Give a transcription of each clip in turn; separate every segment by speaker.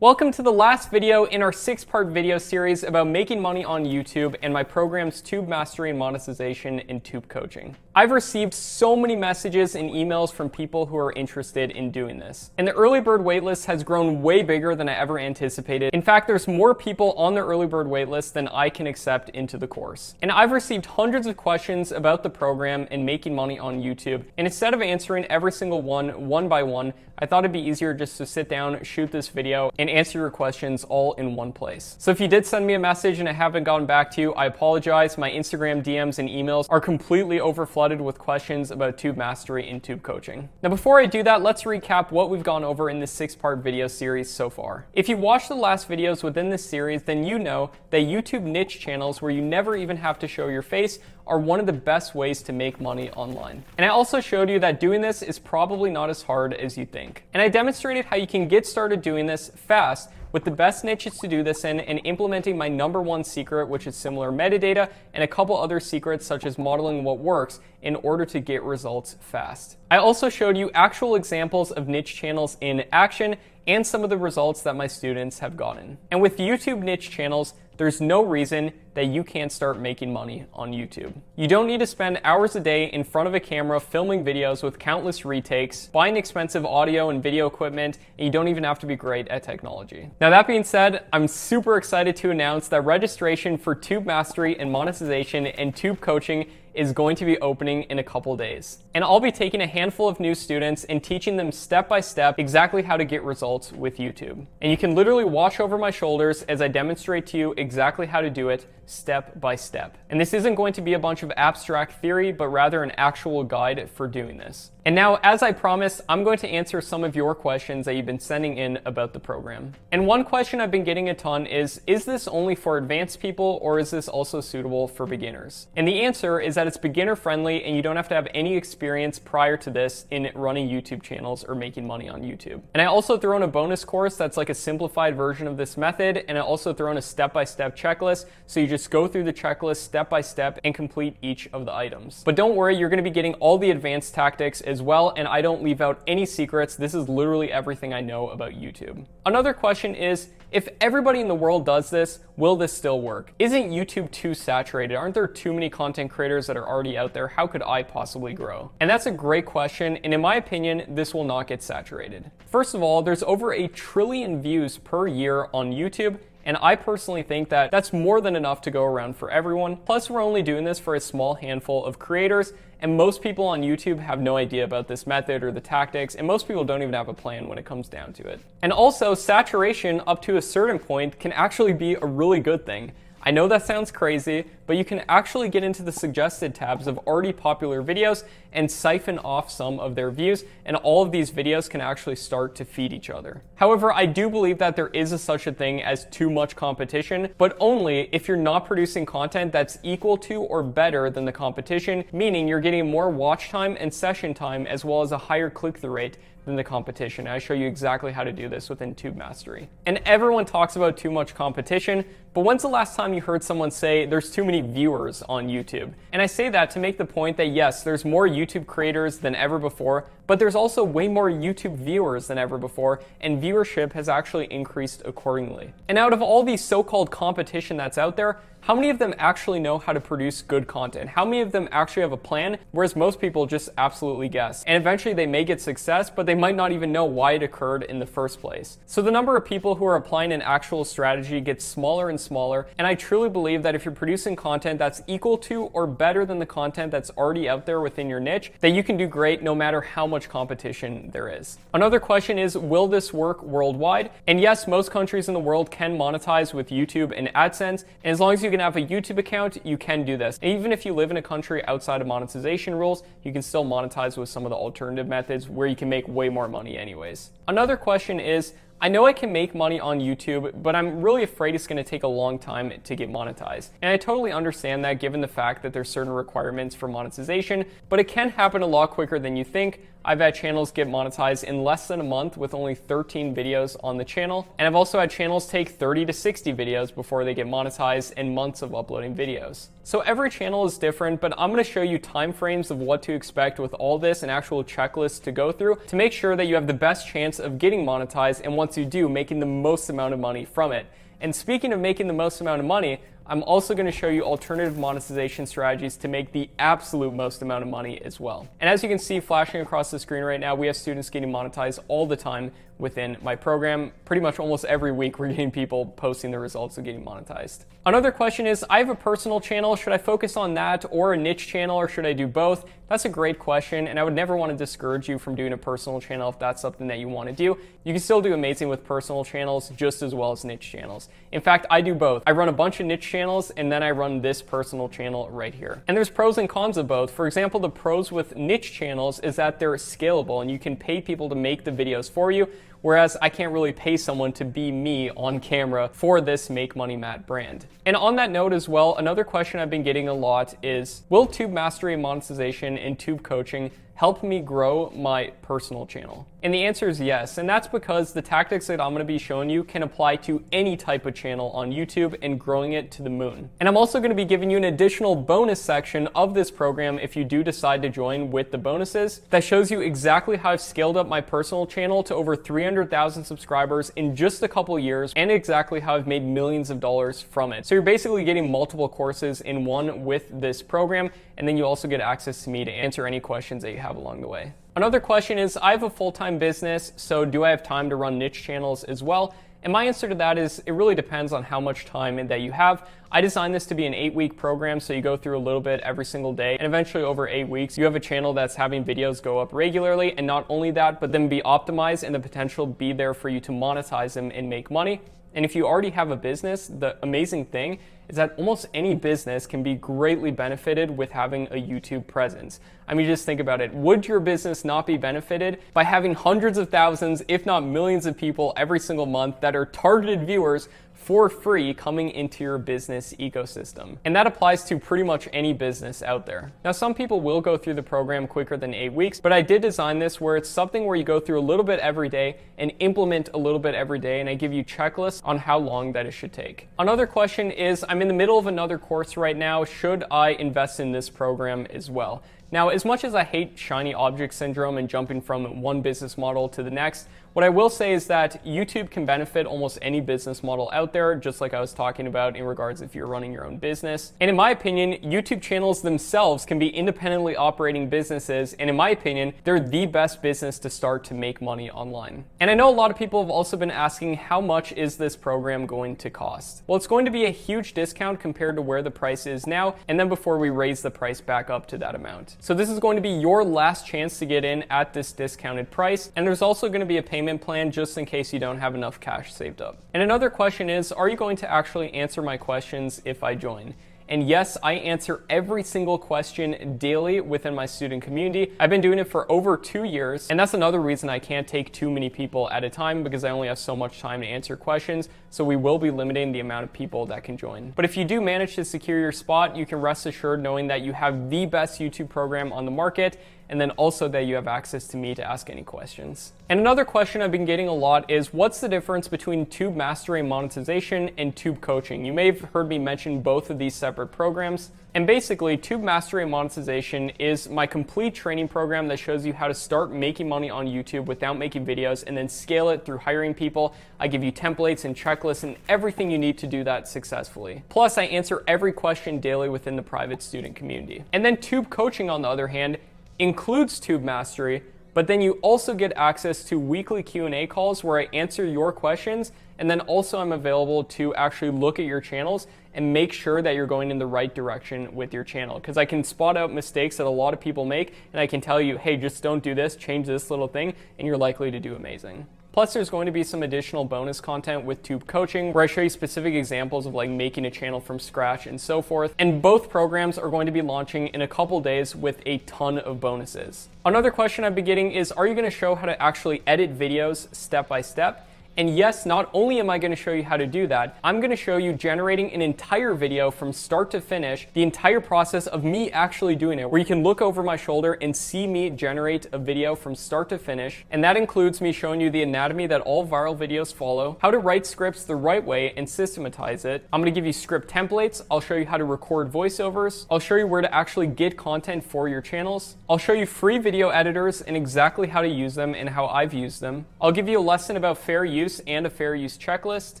Speaker 1: Welcome to the last video in our 6-part video series about making money on YouTube and my programs Tube Mastery and Monetization and Tube Coaching. I've received so many messages and emails from people who are interested in doing this. And the early bird waitlist has grown way bigger than I ever anticipated. In fact, there's more people on the early bird waitlist than I can accept into the course. And I've received hundreds of questions about the program and making money on YouTube. And instead of answering every single one by one, I thought it'd be easier just to sit down, shoot this video, and answer your questions all in one place. So if you did send me a message and I haven't gotten back to you, I apologize. My Instagram DMs and emails are completely overflooded with questions about Tube Mastery and Tube Coaching. Now before I do that, let's recap what we've gone over in this 6-part video series so far. If you watched the last videos within this series, then you know that YouTube niche channels where you never even have to show your face are one of the best ways to make money online. And I also showed you that doing this is probably not as hard as you think. And I demonstrated how you can get started doing this fast with the best niches to do this in and implementing my #1 secret, which is similar metadata, and a couple other secrets such as modeling what works in order to get results fast. I also showed you actual examples of niche channels in action and some of the results that my students have gotten. And with YouTube niche channels, there's no reason that you can't start making money on YouTube. You don't need to spend hours a day in front of a camera filming videos with countless retakes, buying expensive audio and video equipment, and you don't even have to be great at technology. Now that being said, I'm super excited to announce that registration for Tube Mastery and Monetization and Tube Coaching is going to be opening in a couple days. And I'll be taking a handful of new students and teaching them step by step exactly how to get results with YouTube. And you can literally watch over my shoulders as I demonstrate to you exactly how to do it step by step. And this isn't going to be a bunch of abstract theory, but rather an actual guide for doing this. And now, as I promised, I'm going to answer some of your questions that you've been sending in about the program. And one question I've been getting a ton is this only for advanced people or is this also suitable for beginners? And the answer is that it's beginner friendly and you don't have to have any experience prior to this in running YouTube channels or making money on YouTube. And I also throw in a bonus course that's like a simplified version of this method, and I also throw in a step-by-step checklist, so you just go through the checklist step by step and complete each of the items. But don't worry, you're going to be getting all the advanced tactics as well, and I don't leave out any secrets. This is literally everything I know about YouTube. Another question is, if everybody in the world does this, will this still work? Isn't YouTube too saturated? Aren't there too many content creators that are already out there? How could I possibly grow? And that's a great question, and in my opinion, this will not get saturated. First of all, there's over 1 trillion views per year on YouTube, and I personally think that that's more than enough to go around for everyone. Plus, we're only doing this for a small handful of creators, and most people on YouTube have no idea about this method or the tactics, and most people don't even have a plan when it comes down to it. And also, saturation up to a certain point can actually be a really good thing. I know that sounds crazy, but you can actually get into the suggested tabs of already popular videos and siphon off some of their views, and all of these videos can actually start to feed each other. However, I do believe that there is such a thing as too much competition, but only if you're not producing content that's equal to or better than the competition, meaning you're getting more watch time and session time as well as a higher click-through rate than the competition. I show you exactly how to do this within Tube Mastery. And everyone talks about too much competition, but when's the last time you heard someone say there's too many viewers on YouTube? And I say that to make the point that yes, there's more YouTube creators than ever before, but there's also way more YouTube viewers than ever before, and viewership has actually increased accordingly. And out of all these so-called competition that's out there, how many of them actually know how to produce good content? How many of them actually have a plan? Whereas most people just absolutely guess. And eventually they may get success, but they might not even know why it occurred in the first place. So the number of people who are applying an actual strategy gets smaller and smaller. And I truly believe that if you're producing content that's equal to or better than the content that's already out there within your niche, that you can do great no matter how much competition there is. Another question is, will this work worldwide? And yes, most countries in the world can monetize with YouTube and AdSense. And as long as you can have a YouTube account, you can do this. And even if you live in a country outside of monetization rules, you can still monetize with some of the alternative methods where you can make way more money anyways. Another question is, I know I can make money on YouTube, but I'm really afraid it's going to take a long time to get monetized. And I totally understand that given the fact that there's certain requirements for monetization, but it can happen a lot quicker than you think. I've had channels get monetized in less than a month with only 13 videos on the channel. And I've also had channels take 30 to 60 videos before they get monetized and months of uploading videos. So every channel is different, but I'm going to show you timeframes of what to expect with all this and actual checklists to go through to make sure that you have the best chance of getting monetized, and once you do, making the most amount of money from it. And speaking of making the most amount of money, I'm also going to show you alternative monetization strategies to make the absolute most amount of money as well. And as you can see flashing across the screen right now, we have students getting monetized all the time within my program. Pretty much almost every week we're getting people posting the results of getting monetized. Another question is, I have a personal channel. Should I focus on that or a niche channel, or should I do both? That's a great question, and I would never want to discourage you from doing a personal channel if that's something that you want to do. You can still do amazing with personal channels just as well as niche channels. In fact, I do both. I run a bunch of niche channels, and then I run this personal channel right here. And there's pros and cons of both. For example, the pros with niche channels is that they're scalable and you can pay people to make the videos for you, whereas I can't really pay someone to be me on camera for this Make Money Matt brand. And on that note as well, another question I've been getting a lot is, will Tube Mastery and Monetization and Tube Coaching help me grow my personal channel? And the answer is yes, and that's because the tactics that I'm going to be showing you can apply to any type of channel on YouTube and growing it to the moon. And I'm also going to be giving you an additional bonus section of this program if you do decide to join with the bonuses that shows you exactly how I've scaled up my personal channel to over 300,000 subscribers in just a couple years, and exactly how I've made millions of dollars from it. So you're basically getting multiple courses in one with this program, and then you also get access to me to answer any questions that you have along the way. Another question is, I have a full-time business, so do I have time to run niche channels as well? And my answer to that is, it really depends on how much time that you have. I designed this to be an 8-week program, so you go through a little bit every single day, and eventually over 8 weeks, you have a channel that's having videos go up regularly, and not only that, but then be optimized and the potential be there for you to monetize them and make money. And if you already have a business, the amazing thing is that almost any business can be greatly benefited with having a YouTube presence. I mean, just think about it. Would your business not be benefited by having hundreds of thousands, if not millions of people every single month that are targeted viewers for free coming into your business ecosystem? And that applies to pretty much any business out there. Now, some people will go through the program quicker than 8 weeks, but I did design this where it's something where you go through a little bit every day and implement a little bit every day, and I give you checklists on how long that it should take. Another question is, I'm in the middle of another course right now. Should I invest in this program as well? Now, as much as I hate shiny object syndrome and jumping from one business model to the next, what I will say is that YouTube can benefit almost any business model out there, just like I was talking about in regards if you're running your own business. And in my opinion, YouTube channels themselves can be independently operating businesses, and in my opinion, they're the best business to start to make money online. And I know a lot of people have also been asking, how much is this program going to cost? Well, it's going to be a huge discount compared to where the price is now, and then before we raise the price back up to that amount. So this is going to be your last chance to get in at this discounted price, and there's also going to be a payment plan just in case you don't have enough cash saved up. And another question is, are you going to actually answer my questions if I join? And yes, I answer every single question daily within my student community. I've been doing it for over 2 years, and that's another reason I can't take too many people at a time, because I only have so much time to answer questions, so we will be limiting the amount of people that can join. But if you do manage to secure your spot, you can rest assured knowing that you have the best YouTube program on the market, and then also that you have access to me to ask any questions. And another question I've been getting a lot is, what's the difference between Tube Mastery and Monetization and Tube Coaching? You may have heard me mention both of these separate programs. And basically, Tube Mastery and Monetization is my complete training program that shows you how to start making money on YouTube without making videos, and then scale it through hiring people. I give you templates and checklists and everything you need to do that successfully. Plus, I answer every question daily within the private student community. And then Tube Coaching, on the other hand, includes Tube Mastery, but then you also get access to weekly Q&A calls where I answer your questions, and then also I'm available to actually look at your channels and make sure that you're going in the right direction with your channel, because I can spot out mistakes that a lot of people make, and I can tell you, hey, just don't do this, change this little thing, and you're likely to do amazing. Plus, there's going to be some additional bonus content with Tube Coaching where I show you specific examples of like making a channel from scratch and so forth. And both programs are going to be launching in a couple days with a ton of bonuses. Another question I've been getting is, are you going to show how to actually edit videos step by step? And yes, not only am I going to show you how to do that, I'm going to show you generating an entire video from start to finish, the entire process of me actually doing it, where you can look over my shoulder and see me generate a video from start to finish. And that includes me showing you the anatomy that all viral videos follow, how to write scripts the right way and systematize it. I'm going to give you script templates. I'll show you how to record voiceovers. I'll show you where to actually get content for your channels. I'll show you free video editors and exactly how to use them and how I've used them. I'll give you a lesson about fair use and a fair use checklist.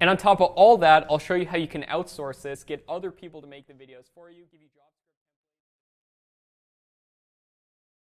Speaker 1: And on top of all that, I'll show you how you can outsource this, get other people to make the videos for you, give you jobs.